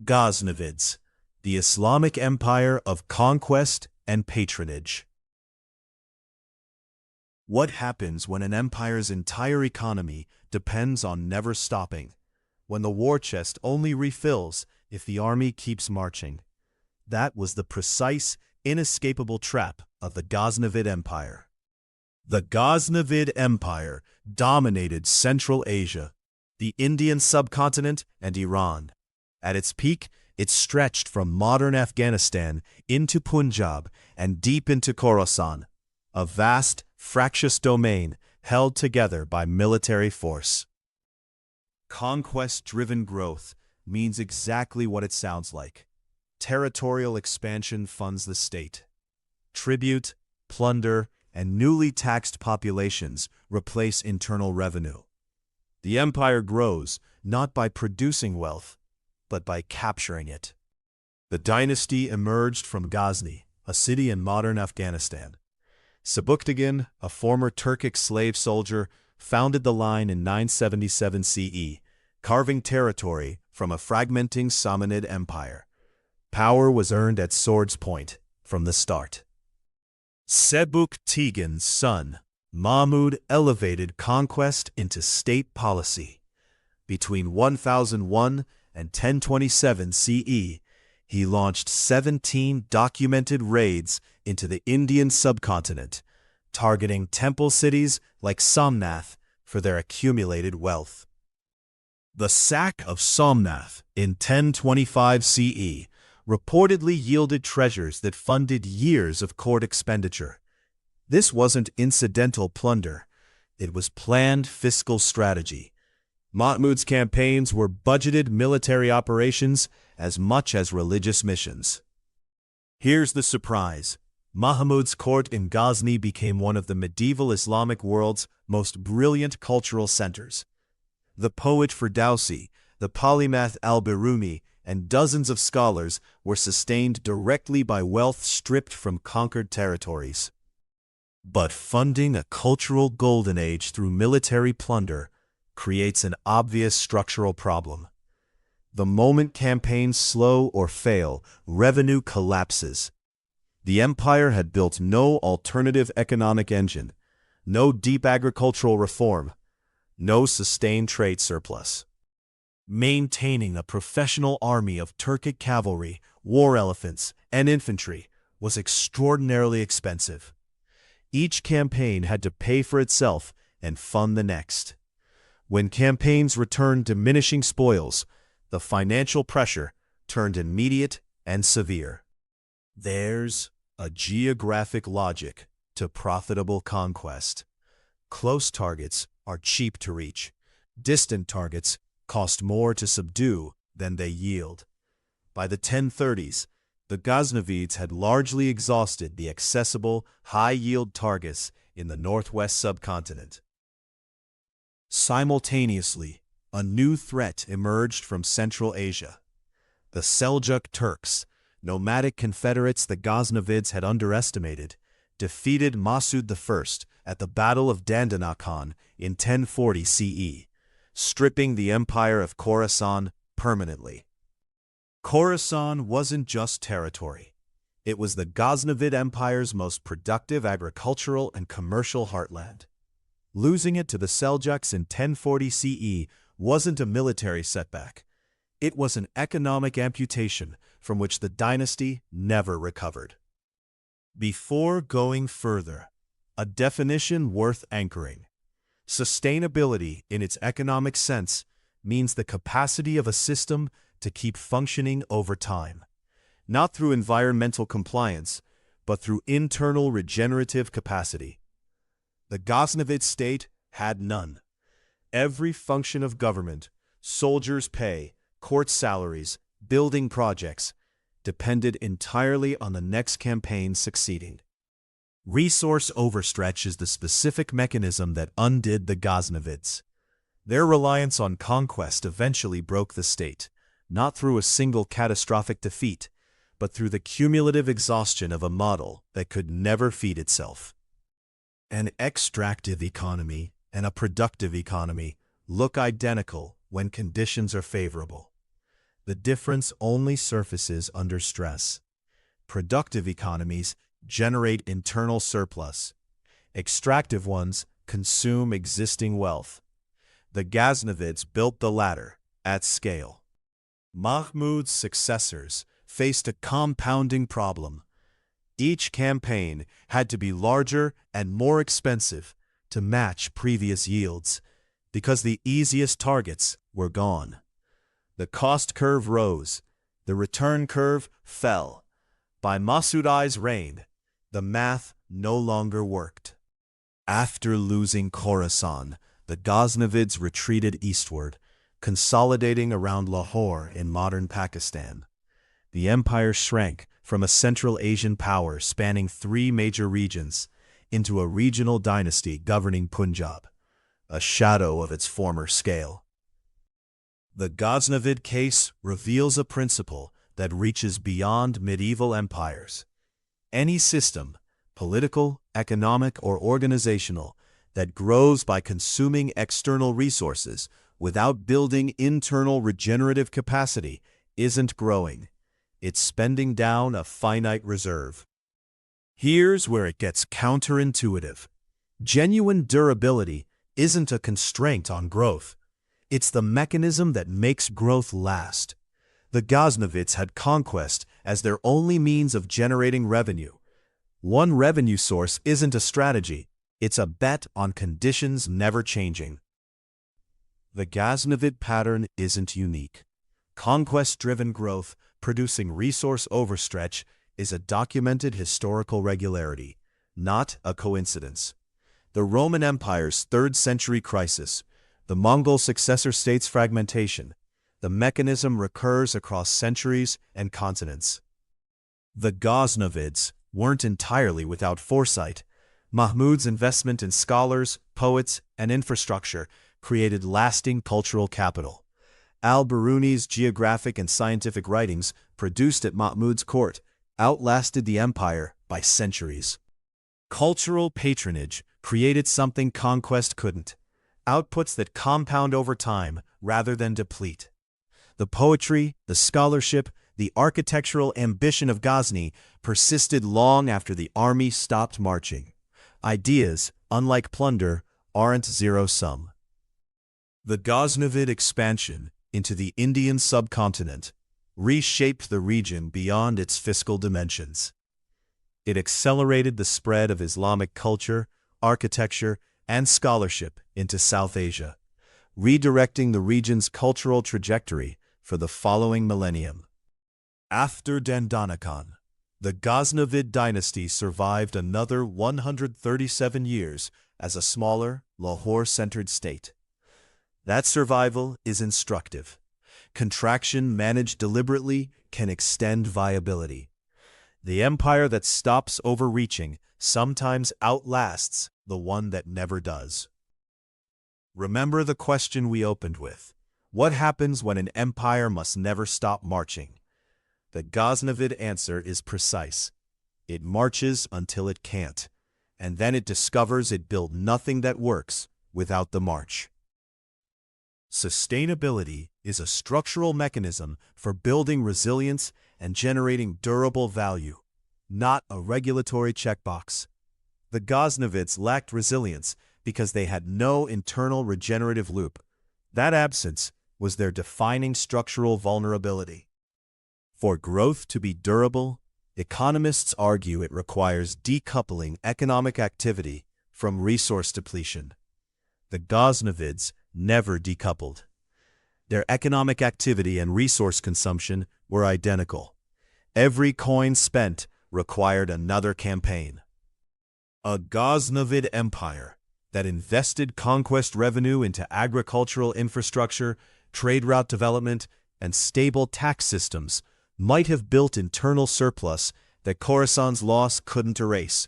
Ghaznavids, the Islamic empire of conquest and patronage. What happens when an empire's entire economy depends on never stopping, when the war chest only refills if the army keeps marching? That was the precise, inescapable trap of the Ghaznavid Empire. The Ghaznavid Empire dominated Central Asia, the Indian subcontinent, and Iran. At its peak, it stretched from modern Afghanistan into Punjab and deep into Khorasan, a vast, fractious domain held together by military force. Conquest-driven growth means exactly what it sounds like. Territorial expansion funds the state. Tribute, plunder, and newly taxed populations replace internal revenue. The empire grows not by producing wealth, but by capturing it. The dynasty emerged from Ghazni, a city in modern Afghanistan. Sebuktigin, a former Turkic slave soldier, founded the line in 977 CE, carving territory from a fragmenting Samanid empire. Power was earned at sword's point from the start. Sebuktigin's son, Mahmud, elevated conquest into state policy. Between 1001 and 1027 CE, he launched 17 documented raids into the Indian subcontinent, targeting temple cities like Somnath for their accumulated wealth. The sack of Somnath in 1025 CE reportedly yielded treasures that funded years of court expenditure. This wasn't incidental plunder. It was planned fiscal strategy. Mahmud's campaigns were budgeted military operations as much as religious missions. Here's the surprise. Mahmud's court in Ghazni became one of the medieval Islamic world's most brilliant cultural centers. The poet Ferdowsi, the polymath al-Biruni, and dozens of scholars were sustained directly by wealth stripped from conquered territories. But funding a cultural golden age through military plunder creates an obvious structural problem. The moment campaigns slow or fail, revenue collapses. The empire had built no alternative economic engine, no deep agricultural reform, no sustained trade surplus. Maintaining a professional army of Turkic cavalry, war elephants, and infantry was extraordinarily expensive. Each campaign had to pay for itself and fund the next. When campaigns returned diminishing spoils, the financial pressure turned immediate and severe. There's a geographic logic to profitable conquest. Close targets are cheap to reach. Distant targets cost more to subdue than they yield. By the 1030s, the Ghaznavids had largely exhausted the accessible, high-yield targets in the northwest subcontinent. Simultaneously, a new threat emerged from Central Asia. The Seljuk Turks, nomadic confederates the Ghaznavids had underestimated, defeated Masud I at the Battle of Dandanakan in 1040 CE, stripping the empire of Khorasan permanently. Khorasan wasn't just territory. It was the Ghaznavid Empire's most productive agricultural and commercial heartland. Losing it to the Seljuks in 1040 CE wasn't a military setback. It was an economic amputation from which the dynasty never recovered. Before going further, a definition worth anchoring. Sustainability, in its economic sense, means the capacity of a system to keep functioning over time, not through environmental compliance, but through internal regenerative capacity. The Ghaznavid state had none. Every function of government, soldiers' pay, court salaries, building projects, depended entirely on the next campaign succeeding. Resource overstretch is the specific mechanism that undid the Ghaznavids. Their reliance on conquest eventually broke the state, not through a single catastrophic defeat, but through the cumulative exhaustion of a model that could never feed itself. An extractive economy and a productive economy look identical when conditions are favorable. The difference only surfaces under stress. Productive economies generate internal surplus. Extractive ones consume existing wealth. The Ghaznavids built the latter at scale. Mahmud's successors faced a compounding problem. Each campaign had to be larger and more expensive to match previous yields, because the easiest targets were gone. The cost curve rose, the return curve fell. By Mas'ud I's reign, the math no longer worked. After losing Khorasan, the Ghaznavids retreated eastward, consolidating around Lahore in modern Pakistan. The empire shrank from a Central Asian power spanning 3 major regions into a regional dynasty governing Punjab, a shadow of its former scale. The Ghaznavid case reveals a principle that reaches beyond medieval empires. Any system, political, economic, or organizational, that grows by consuming external resources without building internal regenerative capacity isn't growing. It's spending down a finite reserve. Here's where it gets counterintuitive. Genuine durability isn't a constraint on growth. It's the mechanism that makes growth last. The Ghaznavids had conquest as their only means of generating revenue. One revenue source isn't a strategy, it's a bet on conditions never changing. The Ghaznavid pattern isn't unique. Conquest-driven growth, producing resource overstretch, is a documented historical regularity, not a coincidence. The Roman Empire's 3rd century crisis, the Mongol successor states' fragmentation, the mechanism recurs across centuries and continents. The Ghaznavids weren't entirely without foresight. Mahmud's investment in scholars, poets, and infrastructure created lasting cultural capital. Al-Biruni's geographic and scientific writings, produced at Mahmud's court, outlasted the empire by centuries. Cultural patronage created something conquest couldn't: outputs that compound over time rather than deplete. The poetry, the scholarship, the architectural ambition of Ghazni persisted long after the army stopped marching. Ideas, unlike plunder, aren't zero-sum. The Ghaznavid expansion into the Indian subcontinent reshaped the region beyond its fiscal dimensions. It accelerated the spread of Islamic culture, architecture, and scholarship into South Asia, redirecting the region's cultural trajectory for the following millennium. After Dandanakan, the Ghaznavid dynasty survived another 137 years as a smaller, Lahore-centered state. That survival is instructive. Contraction managed deliberately can extend viability. The empire that stops overreaching sometimes outlasts the one that never does. Remember the question we opened with: what happens when an empire must never stop marching? The Ghaznavid answer is precise. It marches until it can't, and then it discovers it built nothing that works without the march. Sustainability is a structural mechanism for building resilience and generating durable value, not a regulatory checkbox. The Ghaznavids lacked resilience because they had no internal regenerative loop. That absence was their defining structural vulnerability. For growth to be durable, economists argue it requires decoupling economic activity from resource depletion. The Ghaznavids never decoupled. Their economic activity and resource consumption were identical. Every coin spent required another campaign. A Ghaznavid empire that invested conquest revenue into agricultural infrastructure, trade route development, and stable tax systems might have built internal surplus that Khorasan's loss couldn't erase.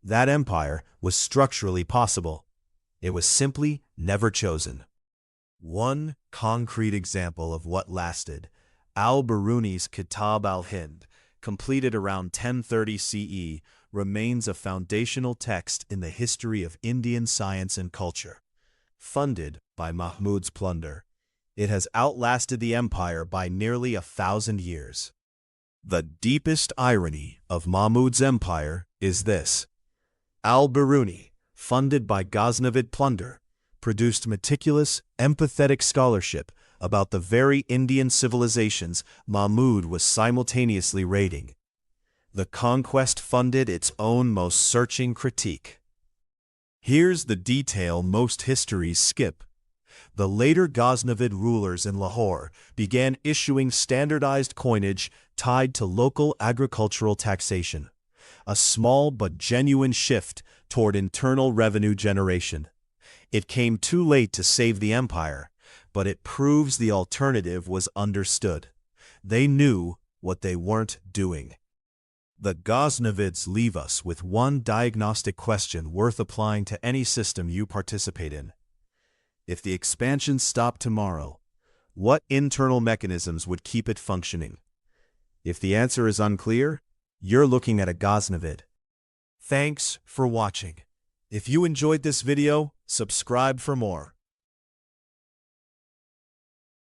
That empire was structurally possible. It was simply never chosen. One concrete example of what lasted: Al-Biruni's Kitab al-Hind, completed around 1030 CE, remains a foundational text in the history of Indian science and culture. Funded by Mahmud's plunder, It has outlasted the empire by nearly 1,000 years. The deepest irony of Mahmud's empire is this. Al-Biruni, funded by Ghaznavid plunder, produced meticulous, empathetic scholarship about the very Indian civilizations Mahmud was simultaneously raiding. The Conquest funded its own most searching critique. Here's the detail most histories skip. The later Ghaznavid rulers in Lahore began issuing standardized coinage tied to local agricultural taxation, a small but genuine shift toward internal revenue generation. It came too late to save the empire, but it proves the alternative was understood. They knew what they weren't doing. The Ghaznavids leave us with one diagnostic question worth applying to any system you participate in. If the expansion stopped tomorrow, what internal mechanisms would keep it functioning? If the answer is unclear, you're looking at a Ghaznavid. Thanks for watching. If you enjoyed this video, subscribe for more.